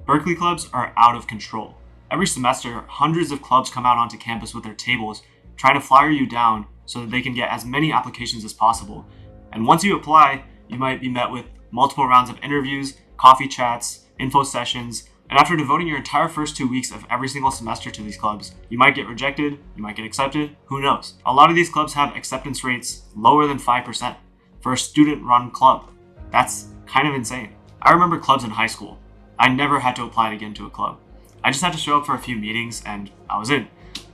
Berkeley clubs are out of control. Every semester, hundreds of clubs come out onto campus with their tables, trying to flyer you down so that they can get as many applications as possible. And once you apply, you might be met with multiple rounds of interviews, coffee chats, info sessions, and after devoting your entire first 2 weeks of every single semester to these clubs, you might get rejected, you might get accepted, who knows? A lot of these clubs have acceptance rates lower than 5% for a student-run club. That's kind of insane. I remember clubs in high school. I never had to apply to get into a club. I just had to show up for a few meetings and I was in.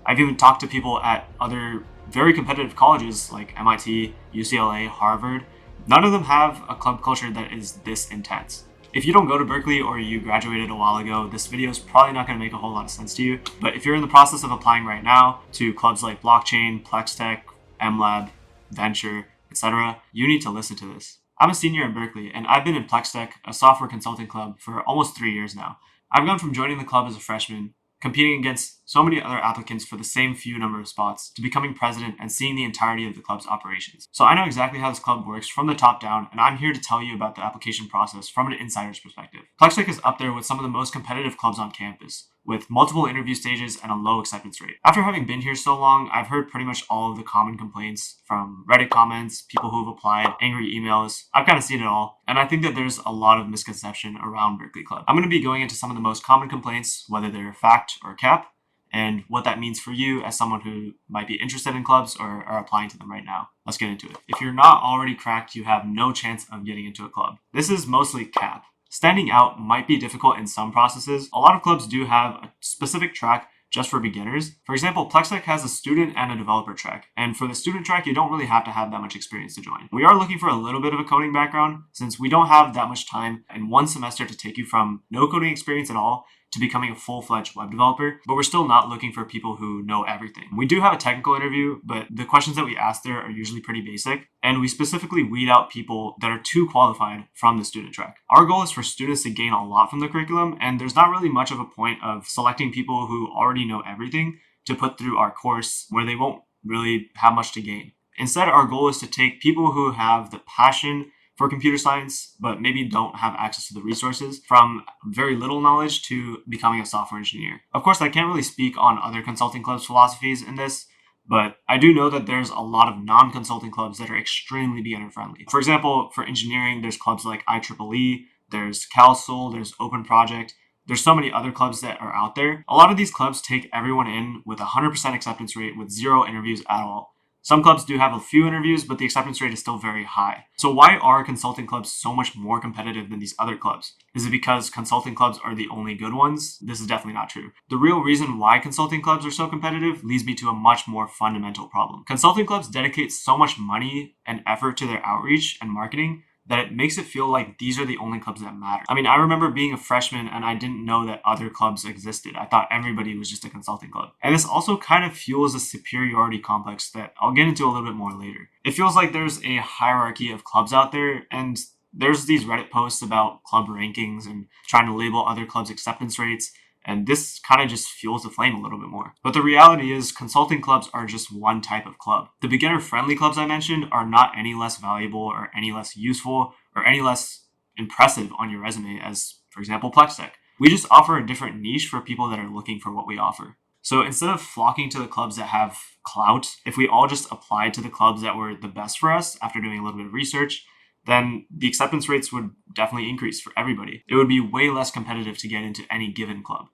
I've even talked to people at other very competitive colleges like MIT, UCLA, Harvard. None of them have a club culture that is this intense. If you don't go to Berkeley or you graduated a while ago, this video is probably not going to make a whole lot of sense to you. But if you're in the process of applying right now to clubs like Blockchain, PlexTech, MLab, Venture, etc., you need to listen to this. I'm a senior in Berkeley, and I've been in PlexTech, a software consulting club, for almost 3 years now. I've gone from joining the club as a freshman, competing against so many other applicants for the same few number of spots, to becoming president and seeing the entirety of the club's operations. So I know exactly how this club works from the top down, and I'm here to tell you about the application process from an insider's perspective. PlexTech is up there with some of the most competitive clubs on campus, with multiple interview stages and a low acceptance rate. After having been here so long, I've heard pretty much all of the common complaints from Reddit comments, people who've applied, angry emails. I've kind of seen it all, and I think that there's a lot of misconception around Berkeley Club. I'm going to be going into some of the most common complaints, whether they're fact or cap, and what that means for you as someone who might be interested in clubs or are applying to them right now. Let's get into it. If you're not already cracked, you have no chance of getting into a club. This is mostly cap. Standing out might be difficult in some processes. A lot of clubs do have a specific track just for beginners. For example, PlexTech has a student and a developer track. And for the student track, you don't really have to have that much experience to join. We are looking for a little bit of a coding background since we don't have that much time in one semester to take you from no coding experience at all to becoming a full-fledged web developer, but we're still not looking for people who know everything. We do have a technical interview, but the questions that we ask there are usually pretty basic, and we specifically weed out people that are too qualified from the student track. Our goal is for students to gain a lot from the curriculum, and there's not really much of a point of selecting people who already know everything to put through our course where they won't really have much to gain. Instead, our goal is to take people who have the passion for computer science, but maybe don't have access to the resources, from very little knowledge to becoming a software engineer. Of course, I can't really speak on other consulting clubs' philosophies in this, but I do know that there's a lot of non-consulting clubs that are extremely beginner-friendly. For example, for engineering, there's clubs like IEEE, there's CalSol, there's Open Project. There's so many other clubs that are out there. A lot of these clubs take everyone in with a 100% acceptance rate with 0 interviews at all. Some clubs do have a few interviews, but the acceptance rate is still very high. So why are consulting clubs so much more competitive than these other clubs? Is it because consulting clubs are the only good ones? This is definitely not true. The real reason why consulting clubs are so competitive leads me to a much more fundamental problem. Consulting clubs dedicate so much money and effort to their outreach and marketing that it makes it feel like these are the only clubs that matter. I mean, I remember being a freshman and I didn't know that other clubs existed. I thought everybody was just a consulting club. And this also kind of fuels a superiority complex that I'll get into a little bit more later. It feels like there's a hierarchy of clubs out there, and there's these Reddit posts about club rankings and trying to label other clubs' acceptance rates. And this kind of just fuels the flame a little bit more. But the reality is consulting clubs are just one type of club. The beginner-friendly clubs I mentioned are not any less valuable or any less useful or any less impressive on your resume as, for example, PlexTech. We just offer a different niche for people that are looking for what we offer. So instead of flocking to the clubs that have clout, if we all just applied to the clubs that were the best for us after doing a little bit of research, then the acceptance rates would definitely increase for everybody. It would be way less competitive to get into any given club.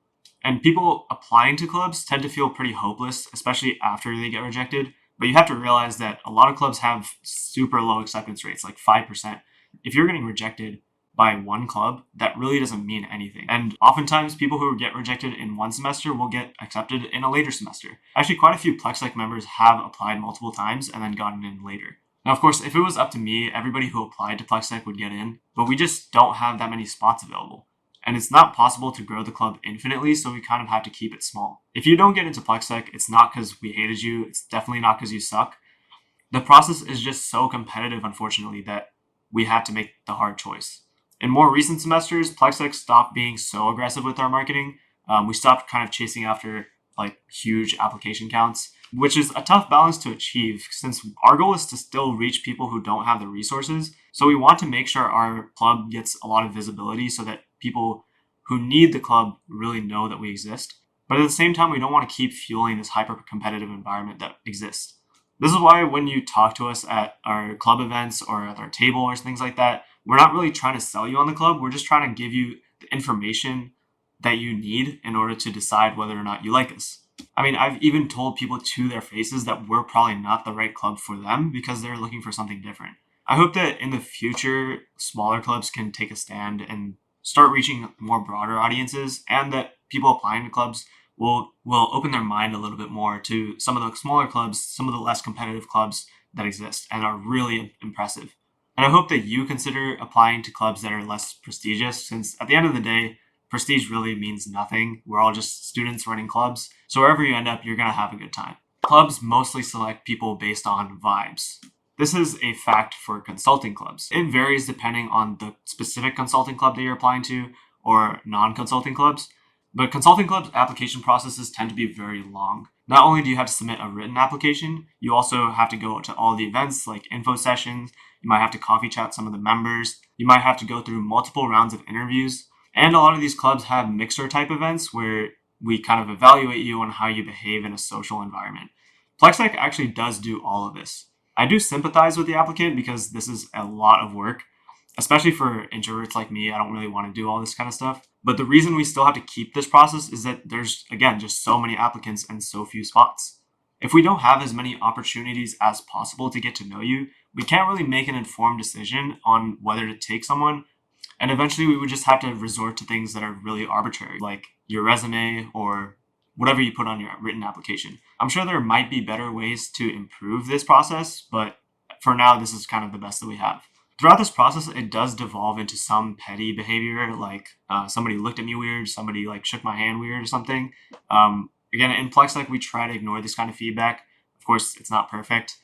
And people applying to clubs tend to feel pretty hopeless, especially after they get rejected. But you have to realize that a lot of clubs have super low acceptance rates, like 5%. If you're getting rejected by one club, that really doesn't mean anything. And oftentimes people who get rejected in one semester will get accepted in a later semester. Actually, quite a few PlexTech members have applied multiple times and then gotten in later. Now, of course, if it was up to me, everybody who applied to PlexTech would get in, but we just don't have that many spots available. And it's not possible to grow the club infinitely, so we kind of have to keep it small. If you don't get into PlexTech, it's not because we hated you. It's definitely not because you suck. The process is just so competitive, unfortunately, that we have to make the hard choice. In more recent semesters, PlexTech stopped being so aggressive with our marketing. We stopped kind of chasing after like huge application counts, which is a tough balance to achieve since our goal is to still reach people who don't have the resources. So we want to make sure our club gets a lot of visibility so that people who need the club really know that we exist. But at the same time, we don't want to keep fueling this hyper-competitive environment that exists. This is why when you talk to us at our club events or at our table or things like that, we're not really trying to sell you on the club. We're just trying to give you the information that you need in order to decide whether or not you like us. I mean, I've even told people to their faces that we're probably not the right club for them because they're looking for something different. I hope that in the future, smaller clubs can take a stand and start reaching more broader audiences, and that people applying to clubs will open their mind a little bit more to some of the smaller clubs, some of the less competitive clubs that exist and are really impressive. And I hope that you consider applying to clubs that are less prestigious, since at the end of the day, prestige really means nothing. We're all just students running clubs. So wherever you end up, you're going to have a good time. Clubs mostly select people based on vibes. This is a fact for consulting clubs. It varies depending on the specific consulting club that you're applying to or non-consulting clubs. But consulting clubs' application processes tend to be very long. Not only do you have to submit a written application, you also have to go to all the events like info sessions. You might have to coffee chat some of the members. You might have to go through multiple rounds of interviews. And a lot of these clubs have mixer type events where we kind of evaluate you on how you behave in a social environment. PlexTech actually does do all of this. I do sympathize with the applicant because this is a lot of work, especially for introverts like me. I don't really want to do all this kind of stuff. But the reason we still have to keep this process is that there's, again, just so many applicants and so few spots. If we don't have as many opportunities as possible to get to know you, we can't really make an informed decision on whether to take someone. And eventually we would just have to resort to things that are really arbitrary, like your resume or whatever you put on your written application. I'm sure there might be better ways to improve this process, but for now, this is kind of the best that we have. Throughout this process, it does devolve into some petty behavior, like somebody looked at me weird, somebody like shook my hand weird or something. Again, in PlexTech, we try to ignore this kind of feedback. Of course, it's not perfect.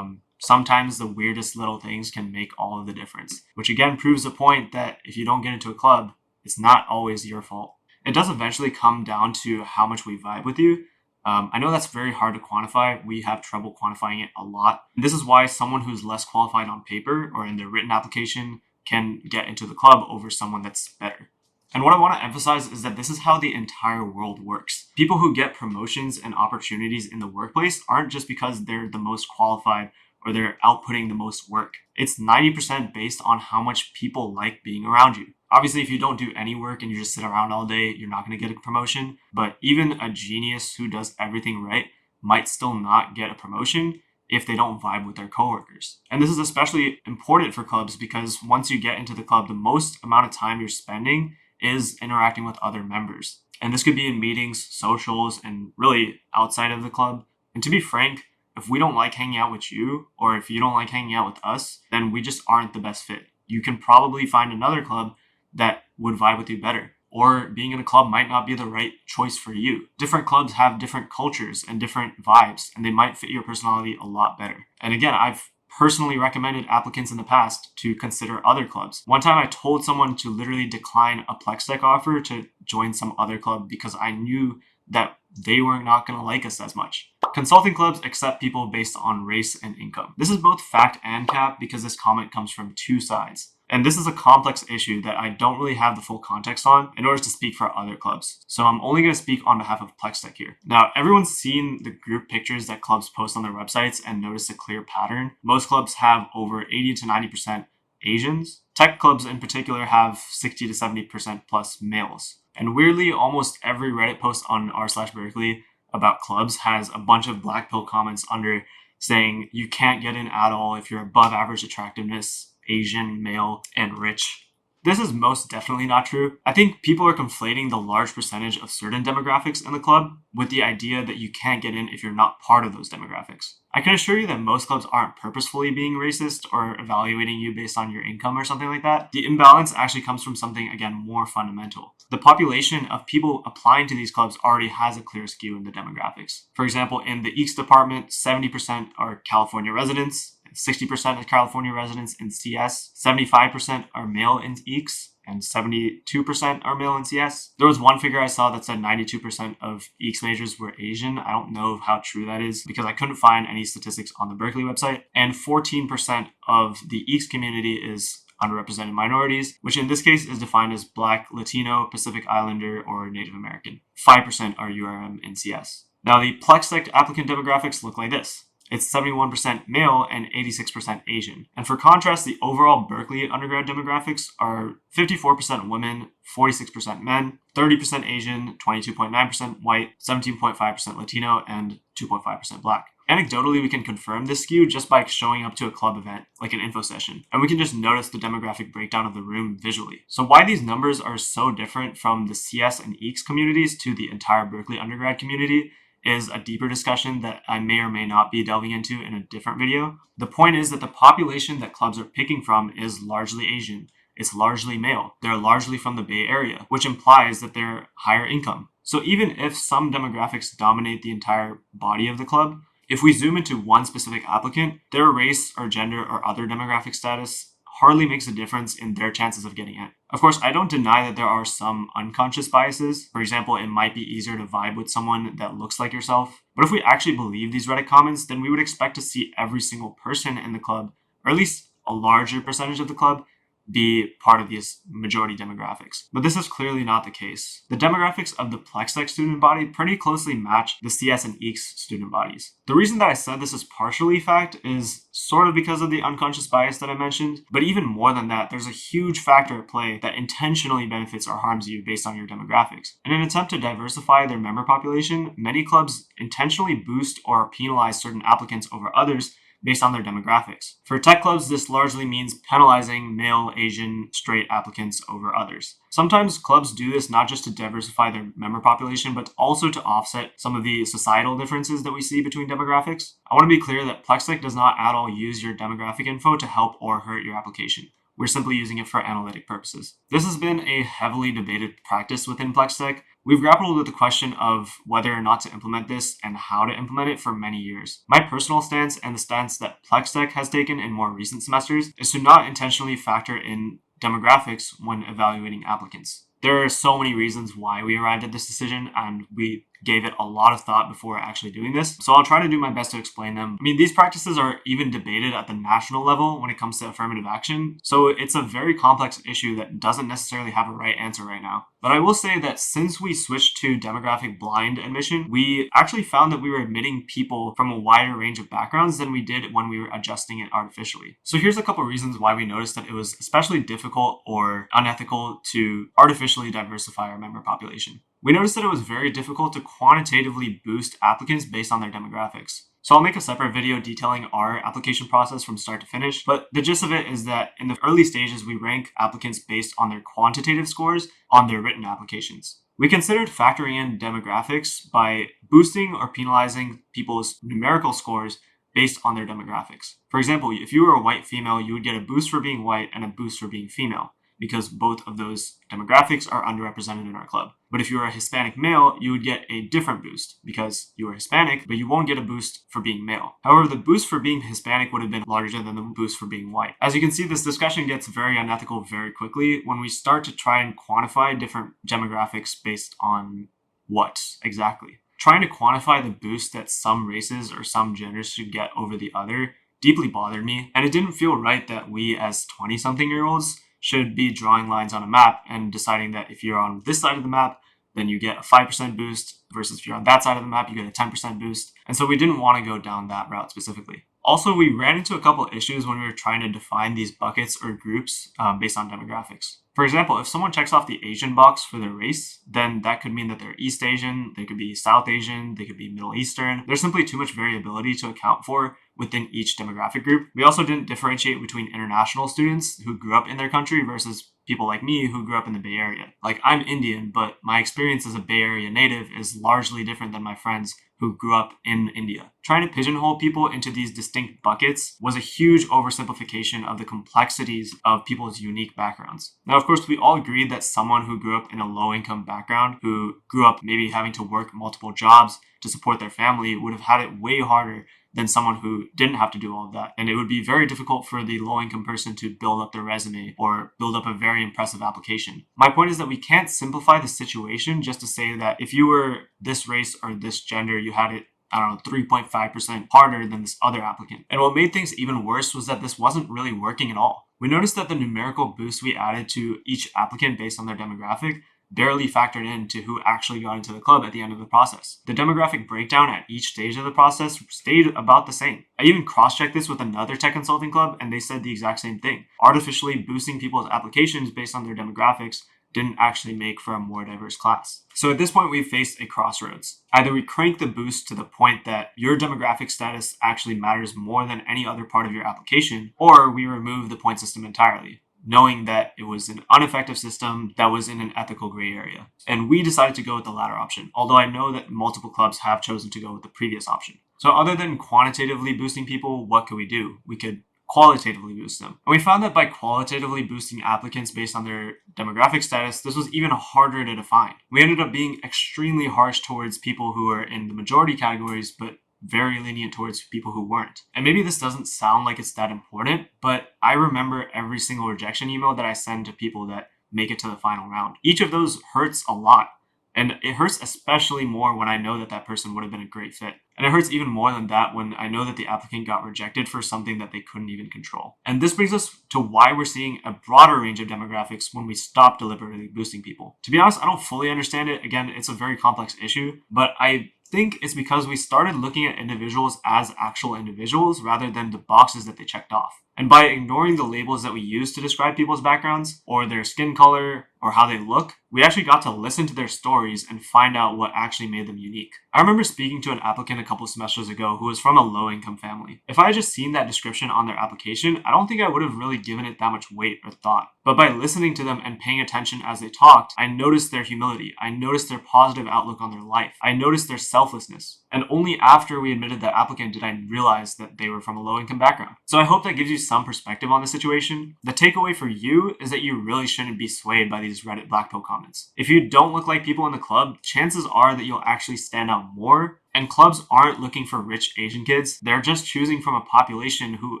Sometimes the weirdest little things can make all of the difference, which again proves the point that if you don't get into a club, it's not always your fault. It does eventually come down to how much we vibe with you. I know that's very hard to quantify. We have trouble quantifying it a lot. This is why someone who's less qualified on paper or in their written application can get into the club over someone that's better. And what I want to emphasize is that this is how the entire world works. People who get promotions and opportunities in the workplace aren't just because they're the most qualified or they're outputting the most work. It's 90% based on how much people like being around you. Obviously, if you don't do any work and you just sit around all day, you're not going to get a promotion. But even a genius who does everything right might still not get a promotion if they don't vibe with their coworkers. And this is especially important for clubs because once you get into the club, the most amount of time you're spending is interacting with other members. And this could be in meetings, socials, and really outside of the club. And to be frank, if we don't like hanging out with you, or if you don't like hanging out with us, then we just aren't the best fit. You can probably find another club that would vibe with you better. Or being in a club might not be the right choice for you. Different clubs have different cultures and different vibes, and they might fit your personality a lot better. And again, I've personally recommended applicants in the past to consider other clubs. One time I told someone to literally decline a PlexTech offer to join some other club because I knew that they were not going to like us as much. Consulting clubs accept people based on race and income. This is both fact and cap because this comment comes from two sides. And this is a complex issue that I don't really have the full context on in order to speak for other clubs. So I'm only going to speak on behalf of PlexTech here. Now, everyone's seen the group pictures that clubs post on their websites and noticed a clear pattern. Most clubs have over 80 to 90% Asians. Tech clubs in particular have 60 to 70% plus males. And weirdly, almost every Reddit post on r/Berkeley about clubs has a bunch of black pill comments under saying you can't get in at all if you're above average attractiveness, Asian, male, and rich. This is most definitely not true. I think people are conflating the large percentage of certain demographics in the club with the idea that you can't get in if you're not part of those demographics. I can assure you that most clubs aren't purposefully being racist or evaluating you based on your income or something like that. The imbalance actually comes from something, again, more fundamental. The population of people applying to these clubs already has a clear skew in the demographics. For example, in the EECS department, 70% are California residents, 60% of California residents in CS, 75% are male in EECS, and 72% are male in CS. There was one figure I saw that said 92% of EECS majors were Asian. I don't know how true that is because I couldn't find any statistics on the Berkeley website. And 14% of the EECS community is underrepresented minorities, which in this case is defined as Black, Latino, Pacific Islander, or Native American. 5% are URM and CS. Now, the PlexTech applicant demographics look like this. It's 71% male and 86% Asian. And for contrast, the overall Berkeley undergrad demographics are 54% women, 46% men, 30% Asian, 22.9% white, 17.5% Latino, and 2.5% Black. Anecdotally, we can confirm this skew just by showing up to a club event, like an info session, and we can just notice the demographic breakdown of the room visually. So why these numbers are so different from the CS and EECS communities to the entire Berkeley undergrad community is a deeper discussion that I may or may not be delving into in a different video. The point is that the population that clubs are picking from is largely Asian. It's largely male. They're largely from the Bay Area, which implies that they're higher income. So even if some demographics dominate the entire body of the club, if we zoom into one specific applicant, their race or gender or other demographic status hardly makes a difference in their chances of getting in. Of course, I don't deny that there are some unconscious biases. For example, it might be easier to vibe with someone that looks like yourself. But if we actually believe these Reddit comments, then we would expect to see every single person in the club, or at least a larger percentage of the club, be part of these majority demographics. But this is clearly not the case. The demographics of the PlexTech student body pretty closely match the CS and EECS student bodies. The reason that I said this is partially fact is sort of because of the unconscious bias that I mentioned, but even more than that, there's a huge factor at play that intentionally benefits or harms you based on your demographics. In an attempt to diversify their member population, many clubs intentionally boost or penalize certain applicants over others based on their demographics. For tech clubs, this largely means penalizing male, Asian, straight applicants over others. Sometimes clubs do this not just to diversify their member population, but also to offset some of the societal differences that we see between demographics. I want to be clear that PlexTech does not at all use your demographic info to help or hurt your application. We're simply using it for analytic purposes. This has been a heavily debated practice within PlexTech. We've grappled with the question of whether or not to implement this and how to implement it for many years. My personal stance and the stance that PlexTech has taken in more recent semesters is to not intentionally factor in demographics when evaluating applicants. There are so many reasons why we arrived at this decision, and we gave it a lot of thought before actually doing this. So I'll try to do my best to explain them. I mean, these practices are even debated at the national level when it comes to affirmative action. So it's a very complex issue that doesn't necessarily have a right answer right now. But I will say that since we switched to demographic blind admission, we actually found that we were admitting people from a wider range of backgrounds than we did when we were adjusting it artificially. So here's a couple reasons why we noticed that it was especially difficult or unethical to artificially diversify our member population. We noticed that it was very difficult to quantitatively boost applicants based on their demographics. So I'll make a separate video detailing our application process from start to finish, but the gist of it is that in the early stages, we rank applicants based on their quantitative scores on their written applications. We considered factoring in demographics by boosting or penalizing people's numerical scores based on their demographics. For example, if you were a white female, you would get a boost for being white and a boost for being female, because both of those demographics are underrepresented in our club. But if you were a Hispanic male, you would get a different boost because you were Hispanic, but you won't get a boost for being male. However, the boost for being Hispanic would have been larger than the boost for being white. As you can see, this discussion gets very unethical very quickly when we start to try and quantify different demographics based on what exactly. Trying to quantify the boost that some races or some genders should get over the other deeply bothered me, and it didn't feel right that we as 20-something-year-olds should be drawing lines on a map and deciding that if you're on this side of the map, then you get a 5% boost, versus if you're on that side of the map, you get a 10% boost. And so we didn't want to go down that route specifically. Also, we ran into a couple issues when we were trying to define these buckets or groups based on demographics. For example, if someone checks off the Asian box for their race, then that could mean that they're East Asian, they could be South Asian, they could be Middle Eastern. There's simply too much variability to account for within each demographic group. We also didn't differentiate between international students who grew up in their country versus people like me who grew up in the Bay Area. Like, I'm Indian, but my experience as a Bay Area native is largely different than my friends who grew up in India. Trying to pigeonhole people into these distinct buckets was a huge oversimplification of the complexities of people's unique backgrounds. Now, of course, we all agreed that someone who grew up in a low-income background, who grew up maybe having to work multiple jobs to support their family, would have had it way harder than someone who didn't have to do all of that. And it would be very difficult for the low-income person to build up their resume or build up a very impressive application. My point is that we can't simplify the situation just to say that if you were this race or this gender, you had it I don't know, 3.5% harder than this other applicant. And what made things even worse was that this wasn't really working at all. We noticed that the numerical boost we added to each applicant based on their demographic barely factored into who actually got into the club at the end of the process. The demographic breakdown at each stage of the process stayed about the same. I even cross-checked this with another tech consulting club, and they said the exact same thing. Artificially boosting people's applications based on their demographics didn't actually make for a more diverse class. So at this point, we faced a crossroads. Either we crank the boost to the point that your demographic status actually matters more than any other part of your application, or we remove the point system entirely, knowing that it was an ineffective system that was in an ethical gray area. And we decided to go with the latter option, although I know that multiple clubs have chosen to go with the previous option. So other than quantitatively boosting people, what could we do? We could qualitatively boost them. And we found that by qualitatively boosting applicants based on their demographic status, this was even harder to define. We ended up being extremely harsh towards people who are in the majority categories, but very lenient towards people who weren't. And maybe this doesn't sound like it's that important, but I remember every single rejection email that I send to people that make it to the final round. Each of those hurts a lot. And it hurts especially more when I know that that person would have been a great fit. And it hurts even more than that when I know that the applicant got rejected for something that they couldn't even control. And this brings us to why we're seeing a broader range of demographics when we stop deliberately boosting people. To be honest, I don't fully understand it. Again, it's a very complex issue, but I think it's because we started looking at individuals as actual individuals rather than the boxes that they checked off. And by ignoring the labels that we use to describe people's backgrounds or their skin color or how they look, we actually got to listen to their stories and find out what actually made them unique. I remember speaking to an applicant a couple semesters ago who was from a low-income family. If I had just seen that description on their application, I don't think I would have really given it that much weight or thought. But by listening to them and paying attention as they talked, I noticed their humility. I noticed their positive outlook on their life. I noticed their selflessness. And only after we admitted that applicant did I realize that they were from a low-income background. So I hope that gives you some perspective on the situation. The takeaway for you is that you really shouldn't be swayed by these Reddit black pill comments. If you don't look like people in the club, chances are that you'll actually stand out more. And clubs aren't looking for rich Asian kids. They're just choosing from a population who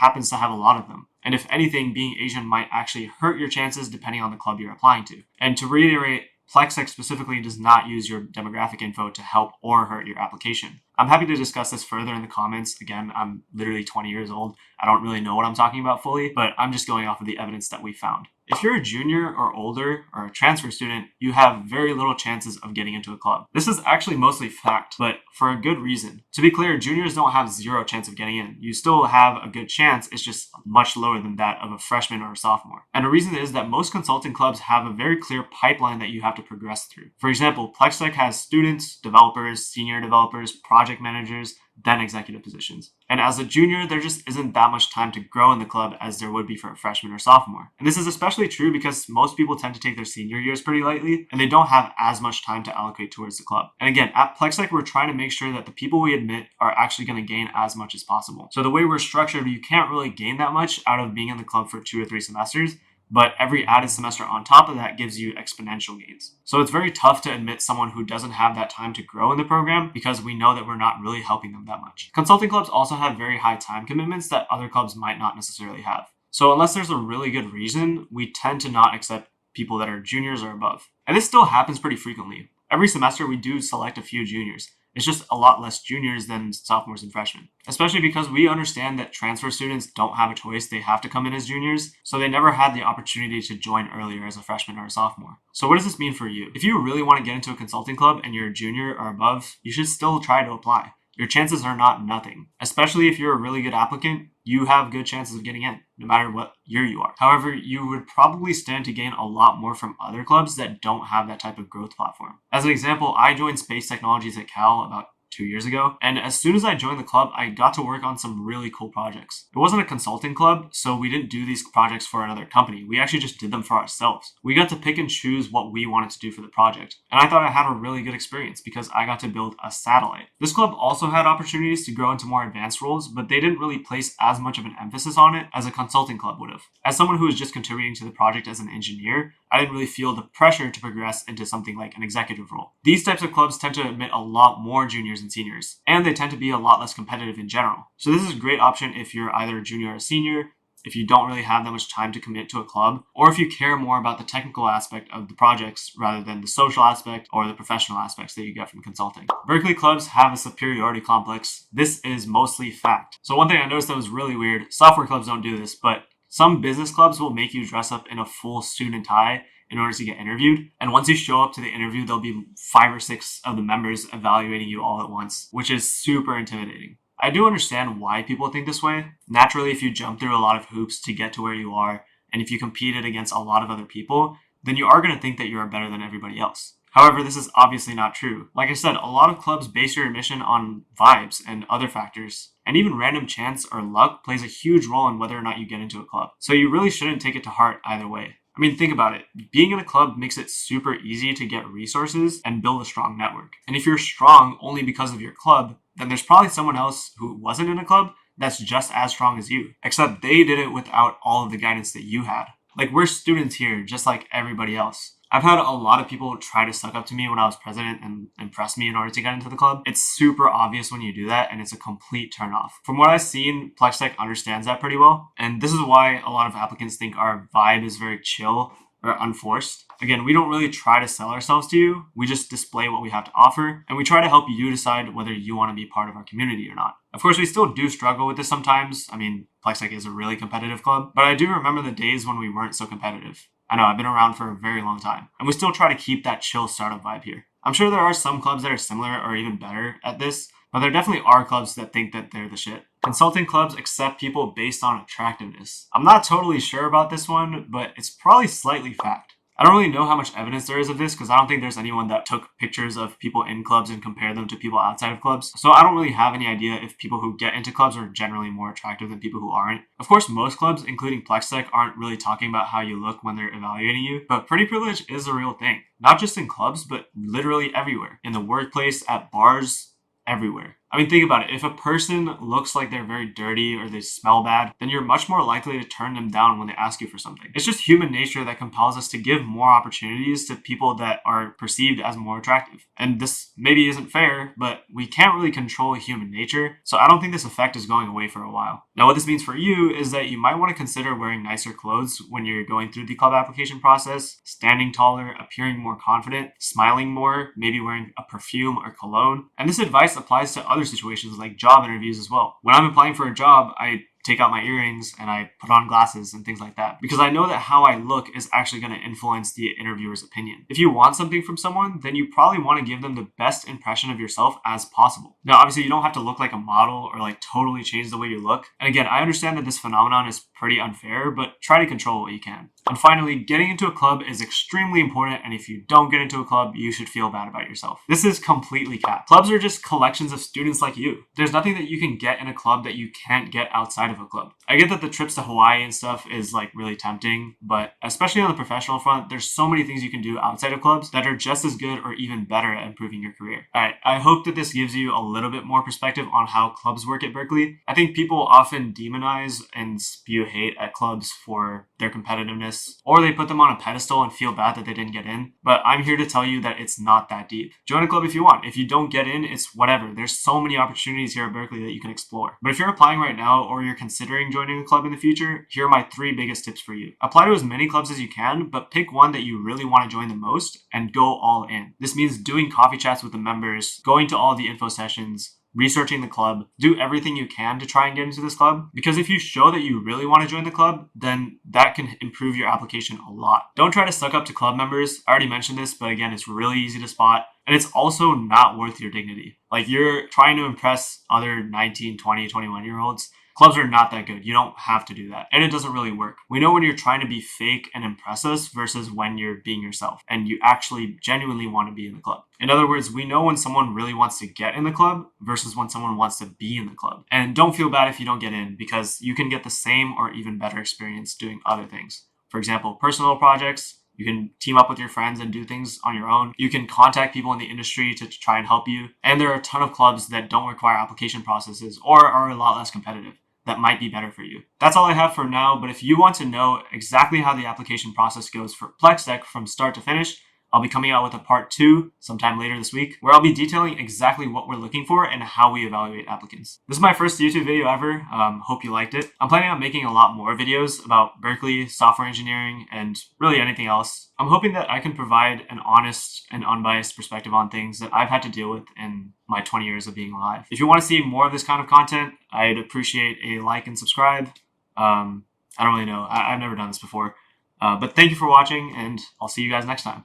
happens to have a lot of them. And if anything, being Asian might actually hurt your chances depending on the club you're applying to. And to reiterate, PlexTech specifically does not use your demographic info to help or hurt your application. I'm happy to discuss this further in the comments. Again, I'm literally 20 years old. I don't really know what I'm talking about fully, but I'm just going off of the evidence that we found. If you're a junior or older or a transfer student, you have very little chances of getting into a club. This is actually mostly fact, but for a good reason. To be clear, juniors don't have zero chance of getting in. You still have a good chance, it's just much lower than that of a freshman or a sophomore. And the reason is that most consulting clubs have a very clear pipeline that you have to progress through. For example, PlexTech has students, developers, senior developers, project managers, then executive positions. And as a junior, there just isn't that much time to grow in the club as there would be for a freshman or sophomore. And this is especially true because most people tend to take their senior years pretty lightly, and they don't have as much time to allocate towards the club. And again, at PlexTech, we're trying to make sure that the people we admit are actually going to gain as much as possible. So the way we're structured, you can't really gain that much out of being in the club for 2 or 3 semesters, but every added semester on top of that gives you exponential gains. So it's very tough to admit someone who doesn't have that time to grow in the program because we know that we're not really helping them that much. Consulting clubs also have very high time commitments that other clubs might not necessarily have. So unless there's a really good reason, we tend to not accept people that are juniors or above. And this still happens pretty frequently. Every semester we do select a few juniors. It's just a lot less juniors than sophomores and freshmen, especially because we understand that transfer students don't have a choice. They have to come in as juniors, so they never had the opportunity to join earlier as a freshman or a sophomore. So what does this mean for you? If you really want to get into a consulting club and you're a junior or above, you should still try to apply. Your chances are not nothing, especially if you're a really good applicant. You have good chances of getting in, no matter what year you are. However, you would probably stand to gain a lot more from other clubs that don't have that type of growth platform. As an example, I joined Space Technologies at Cal about 2 years ago. And as soon as I joined the club, I got to work on some really cool projects. It wasn't a consulting club, so we didn't do these projects for another company. We actually just did them for ourselves. We got to pick and choose what we wanted to do for the project. And I thought I had a really good experience because I got to build a satellite. This club also had opportunities to grow into more advanced roles, but they didn't really place as much of an emphasis on it as a consulting club would have. As someone who was just contributing to the project as an engineer, I didn't really feel the pressure to progress into something like an executive role. These types of clubs tend to admit a lot more juniors and seniors, and they tend to be a lot less competitive in general. So this is a great option if you're either a junior or a senior, if you don't really have that much time to commit to a club, or if you care more about the technical aspect of the projects rather than the social aspect or the professional aspects that you get from consulting. Berkeley clubs have a superiority complex. This is mostly fact. So one thing I noticed that was really weird, software clubs don't do this, but some business clubs will make you dress up in a full suit and tie in order to get interviewed. And once you show up to the interview, there'll be 5 or 6 of the members evaluating you all at once, which is super intimidating. I do understand why people think this way. Naturally, if you jump through a lot of hoops to get to where you are, and if you competed against a lot of other people, then you are going to think that you are better than everybody else. However, this is obviously not true. Like I said, a lot of clubs base your admission on vibes and other factors, and even random chance or luck plays a huge role in whether or not you get into a club. So you really shouldn't take it to heart either way. I mean, think about it. Being in a club makes it super easy to get resources and build a strong network. And if you're strong only because of your club, then there's probably someone else who wasn't in a club that's just as strong as you, except they did it without all of the guidance that you had. Like, we're students here, just like everybody else. I've had a lot of people try to suck up to me when I was president and impress me in order to get into the club. It's super obvious when you do that, and it's a complete turnoff. From what I've seen, PlexTech understands that pretty well, and this is why a lot of applicants think our vibe is very chill or unforced. Again, we don't really try to sell ourselves to you. We just display what we have to offer, and we try to help you decide whether you want to be part of our community or not. Of course, we still do struggle with this sometimes. I mean, PlexTech is a really competitive club, but I do remember the days when we weren't so competitive. I know, I've been around for a very long time, and we still try to keep that chill startup vibe here. I'm sure there are some clubs that are similar or even better at this, but there definitely are clubs that think that they're the shit. Consulting clubs accept people based on attractiveness. I'm not totally sure about this one, but it's probably slightly fact. I don't really know how much evidence there is of this because I don't think there's anyone that took pictures of people in clubs and compared them to people outside of clubs. So I don't really have any idea if people who get into clubs are generally more attractive than people who aren't. Of course, most clubs, including PlexTech, aren't really talking about how you look when they're evaluating you, but pretty privilege is a real thing. Not just in clubs, but literally everywhere. In the workplace, at bars, everywhere. I mean, think about it. If a person looks like they're very dirty or they smell bad, then you're much more likely to turn them down when they ask you for something. It's just human nature that compels us to give more opportunities to people that are perceived as more attractive. And this maybe isn't fair, but we can't really control human nature, so I don't think this effect is going away for a while. Now, what this means for you is that you might want to consider wearing nicer clothes when you're going through the club application process, standing taller, appearing more confident, smiling more, maybe wearing a perfume or cologne. And this advice applies to other situations like job interviews as well. When I'm applying for a job, I take out my earrings and I put on glasses and things like that because I know that how I look is actually going to influence the interviewer's opinion. If you want something from someone, then you probably want to give them the best impression of yourself as possible. Now, obviously, you don't have to look like a model or like totally change the way you look. And again, I understand that this phenomenon is pretty unfair, but try to control what you can. And finally, getting into a club is extremely important, and if you don't get into a club, you should feel bad about yourself. This is completely cap. Clubs are just collections of students like you. There's nothing that you can get in a club that you can't get outside of a club. I get that the trips to Hawaii and stuff is like really tempting, but especially on the professional front, there's so many things you can do outside of clubs that are just as good or even better at improving your career. Alright, I hope that this gives you a little bit more perspective on how clubs work at Berkeley. I think people often demonize and spew hate at clubs for their competitiveness, or they put them on a pedestal and feel bad that they didn't get in, but I'm here to tell you that it's not that deep. Join a club if you want. If you don't get in, it's whatever. There's so many opportunities here at Berkeley that you can explore. But if you're applying right now or you're considering joining a club in the future, here are my 3 biggest tips for you. Apply to as many clubs as you can, but pick one that you really want to join the most and go all in. This means doing coffee chats with the members, going to all the info sessions, researching the club, do everything you can to try and get into this club. Because if you show that you really want to join the club, then that can improve your application a lot. Don't try to suck up to club members. I already mentioned this, but again, it's really easy to spot. And it's also not worth your dignity. Like, you're trying to impress other 19, 20, 21-year-olds. Clubs are not that good. You don't have to do that. And it doesn't really work. We know when you're trying to be fake and impress us versus when you're being yourself and you actually genuinely want to be in the club. In other words, we know when someone really wants to get in the club versus when someone wants to be in the club. And don't feel bad if you don't get in, because you can get the same or even better experience doing other things. For example, personal projects. You can team up with your friends and do things on your own. You can contact people in the industry to try and help you. And there are a ton of clubs that don't require application processes or are a lot less competitive that might be better for you. That's all I have for now, but if you want to know exactly how the application process goes for PlexTech from start to finish, I'll be coming out with a part 2 sometime later this week, where I'll be detailing exactly what we're looking for and how we evaluate applicants. This is my first YouTube video ever. Hope you liked it. I'm planning on making a lot more videos about Berkeley, software engineering, and really anything else. I'm hoping that I can provide an honest and unbiased perspective on things that I've had to deal with in my 20 years of being alive. If you want to see more of this kind of content, I'd appreciate a like and subscribe. I don't really know. I've never done this before. But thank you for watching, and I'll see you guys next time.